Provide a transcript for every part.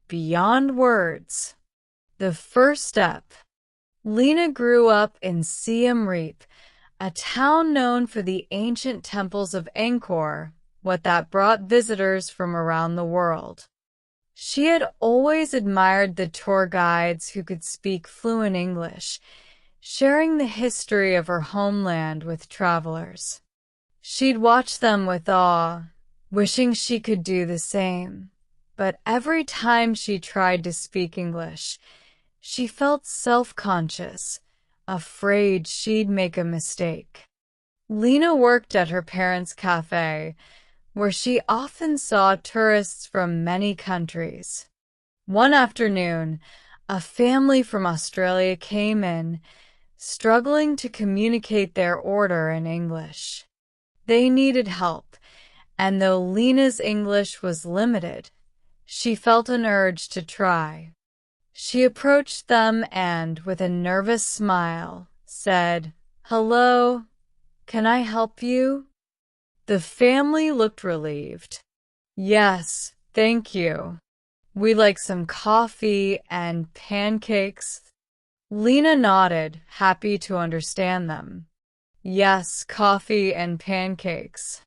beyond words. The first step. Lena grew up in Siem Reap, a town known for the ancient temples of Angkor, what that brought visitors from around the world. She had always admired the tour guides who could speak fluent English, sharing the history of her homeland with travelers. She'd watch them with awe, wishing she could do the same. But every time she tried to speak English, she felt self-conscious, afraid she'd make a mistake. Lena worked at her parents' cafe, where she often saw tourists from many countries. One afternoon, a family from Australia came in, struggling to communicate their order in English. They needed help, and though Lena's English was limited, she felt an urge to try. She approached them and, with a nervous smile, said, "Hello, can I help you?" The family looked relieved. "Yes, thank you. We'd like some coffee and pancakes." Lena nodded, happy to understand them. "Yes, coffee and pancakes.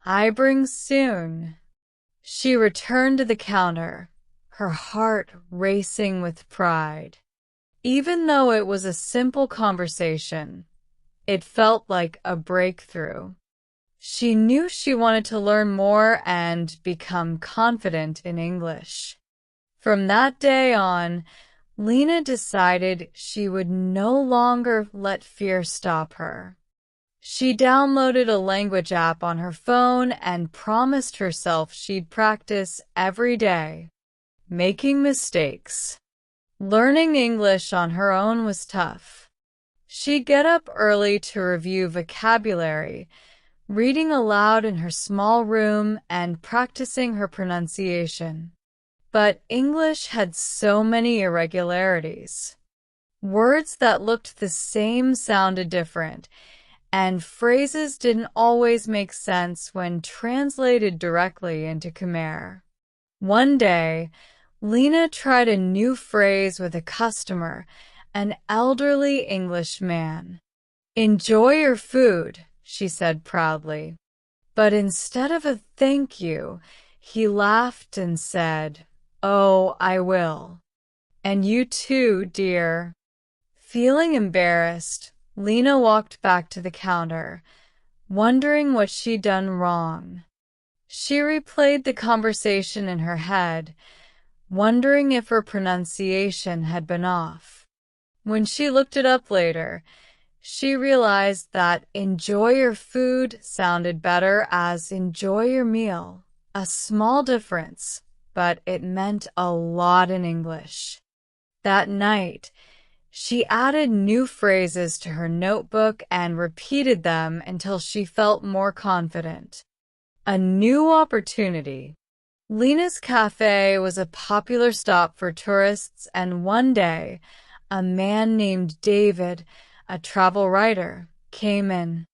I bring soon." She returned to the counter, her heart racing with pride. Even though it was a simple conversation, it felt like a breakthrough. She knew she wanted to learn more and become confident in English. From that day on, Lena decided she would no longer let fear stop her. She downloaded a language app on her phone and promised herself she'd practice every day, making mistakes. Learning English on her own was tough. She'd get up early to review vocabulary, reading aloud in her small room and practicing her pronunciation. But English had so many irregularities. Words that looked the same sounded different, and phrases didn't always make sense when translated directly into Khmer. One day, Lena tried a new phrase with a customer, an elderly English man. "Enjoy your food," she said proudly. But instead of a thank you, he laughed and said, "Oh, I will. And you too, dear." Feeling embarrassed, Lena walked back to the counter, wondering what she'd done wrong. She replayed the conversation in her head, wondering if her pronunciation had been off. When she looked it up later, she realized that "enjoy your food" sounded better as "enjoy your meal." A small difference, but it meant a lot in English. That night, she added new phrases to her notebook and repeated them until she felt more confident. A new opportunity. Lena's cafe was a popular stop for tourists, and one day, a man named David, a travel writer, came in.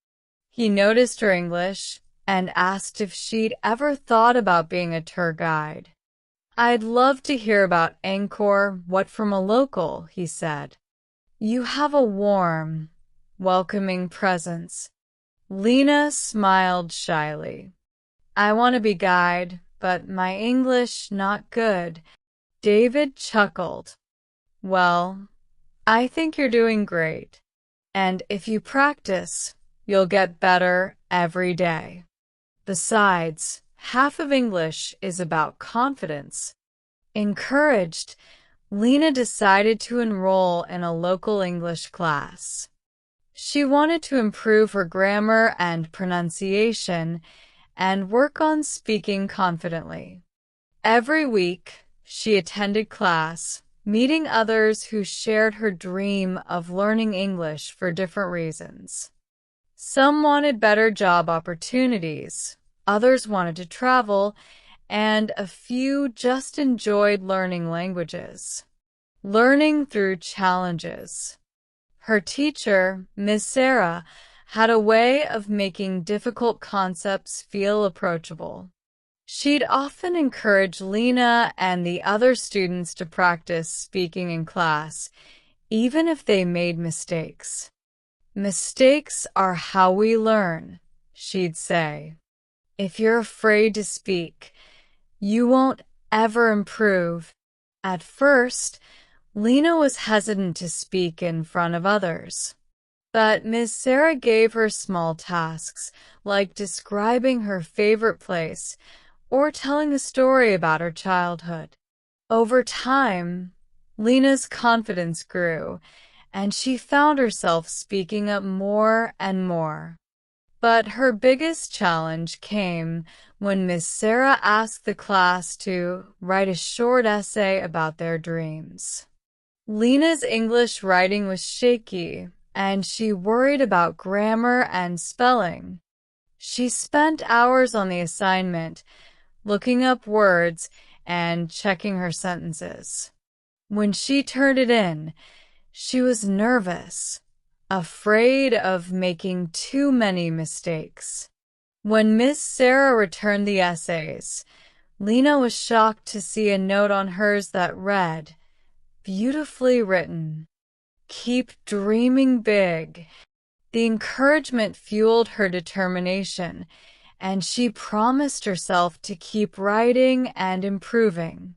He noticed her English and asked if she'd ever thought about being a tour guide. "I'd love to hear about Angkor Wat from a local," he said. "You have a warm, welcoming presence." Lena smiled shyly. "I want to be guide, but my English not good." David chuckled. "Well, I think you're doing great. And if you practice, you'll get better every day. Besides, half of English is about confidence." Encouraged, Lena decided to enroll in a local English class. She wanted to improve her grammar and pronunciation and work on speaking confidently. Every week, she attended class, meeting others who shared her dream of learning English for different reasons. Some wanted better job opportunities, others wanted to travel, and a few just enjoyed learning languages. Learning through challenges. Her teacher, Miss Sarah, had a way of making difficult concepts feel approachable. She'd often encourage Lena and the other students to practice speaking in class, even if they made mistakes. "Mistakes are how we learn," she'd say. "If you're afraid to speak, you won't ever improve." At first, Lena was hesitant to speak in front of others. But Miss Sarah gave her small tasks, like describing her favorite place or telling a story about her childhood. Over time, Lena's confidence grew, and she found herself speaking up more and more. But her biggest challenge came when Miss Sarah asked the class to write a short essay about their dreams. Lena's English writing was shaky, and she worried about grammar and spelling. She spent hours on the assignment, looking up words and checking her sentences. When she turned it in, she was nervous, afraid of making too many mistakes. When Miss Sarah returned the essays, Lena was shocked to see a note on hers that read, "Beautifully written. Keep dreaming big." The encouragement fueled her determination, and she promised herself to keep writing and improving.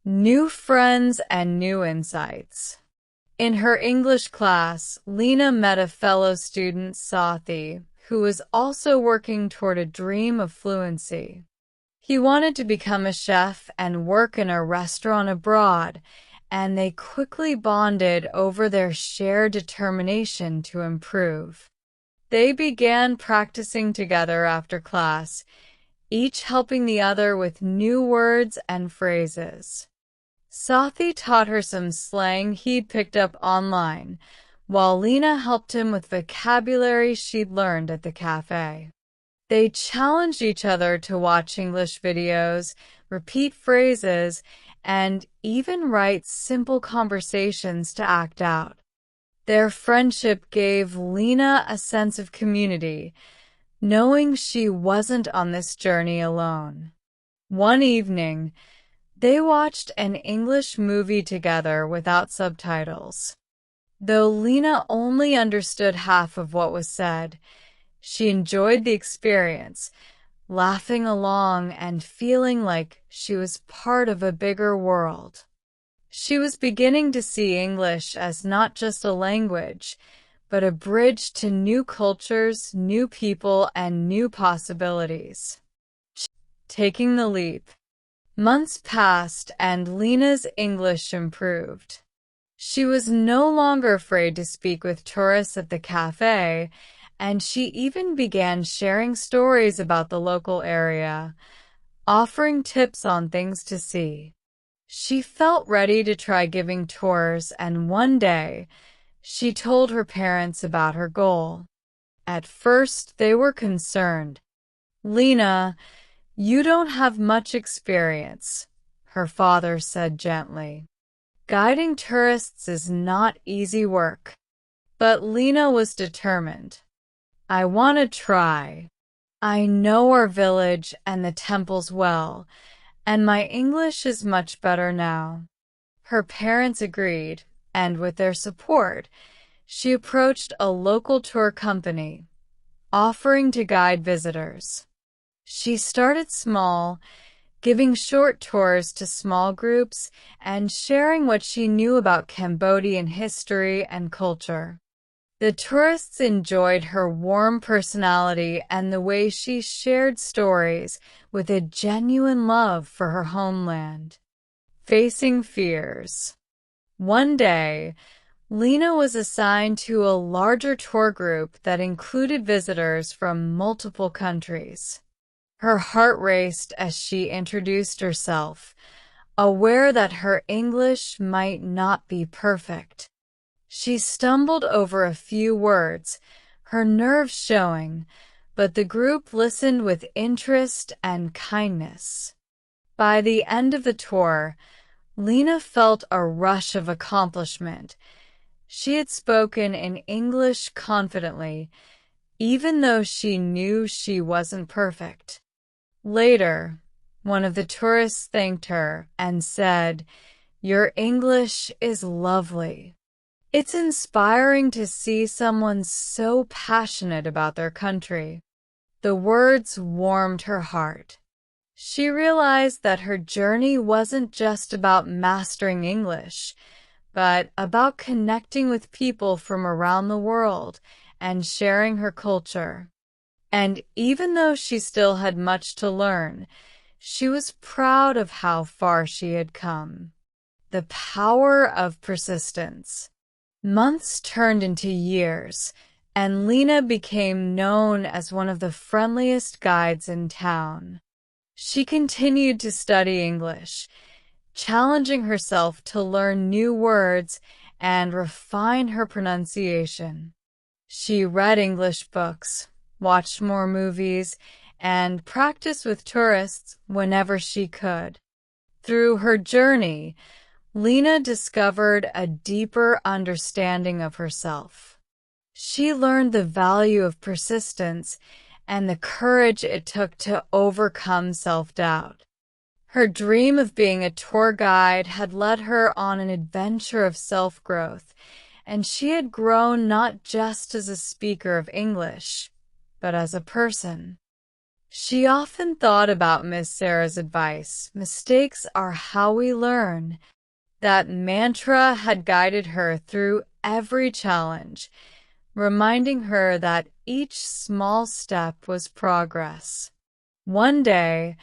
New friends and new insights. In her English class, Lena met a fellow student, Sathi, who was also working toward a dream of fluency. He wanted to become a chef and work in a restaurant abroad, and they quickly bonded over their shared determination to improve. They began practicing together after class, each helping the other with new words and phrases. Sathi taught her some slang he'd picked up online, while Lena helped him with vocabulary she'd learned at the cafe. They challenged each other to watch English videos, repeat phrases, and even write simple conversations to act out. Their friendship gave Lena a sense of community, knowing she wasn't on this journey alone. One evening, they watched an English movie together without subtitles. Though Lena only understood half of what was said, she enjoyed the experience, laughing along and feeling like she was part of a bigger world. She was beginning to see English as not just a language, but a bridge to new cultures, new people, and new possibilities. Taking the leap. Months passed and Lena's English improved. She was no longer afraid to speak with tourists at the cafe, and she even began sharing stories about the local area, offering tips on things to see. She felt ready to try giving tours, and one day, she told her parents about her goal. At first, they were concerned. "Lena, you don't have much experience," her father said gently. "Guiding tourists is not easy work." But Lena was determined. "I want to try. I know our village and the temples well, and my English is much better now." Her parents agreed, and with their support, she approached a local tour company, offering to guide visitors. She started small, giving short tours to small groups and sharing what she knew about Cambodian history and culture. The tourists enjoyed her warm personality and the way she shared stories with a genuine love for her homeland. Facing fears. One day, Lena was assigned to a larger tour group that included visitors from multiple countries. Her heart raced as she introduced herself, aware that her English might not be perfect. She stumbled over a few words, her nerves showing, but the group listened with interest and kindness. By the end of the tour, Lena felt a rush of accomplishment. She had spoken in English confidently, even though she knew she wasn't perfect. Later, One of the tourists thanked her and said, "Your English is lovely." It's inspiring to see someone so passionate about their country. The words warmed her heart. She realized that her journey wasn't just about mastering English, but about connecting with people from around the world and sharing her culture. And even though she still had much to learn, she was proud of how far she had come. The power of persistence. Months turned into years, and Lena became known as one of the friendliest guides in town. She continued to study English, challenging herself to learn new words and refine her pronunciation. She read English books, watched more movies, and practiced with tourists whenever she could. Through her journey, Lena discovered a deeper understanding of herself. She learned the value of persistence and the courage it took to overcome self-doubt. Her dream of being a tour guide had led her on an adventure of self-growth, and she had grown not just as a speaker of English, but as a person. She often thought about Miss Sarah's advice, "Mistakes are how we learn." That mantra had guided her through every challenge, reminding her that each small step was progress. One day,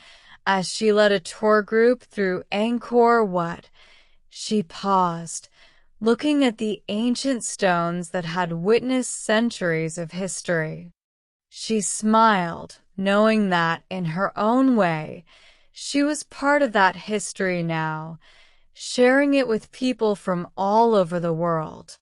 as she led a tour group through Angkor Wat, she paused, looking at the ancient stones that had witnessed centuries of history. She smiled, knowing that, in her own way, she was part of that history now, sharing it with people from all over the world.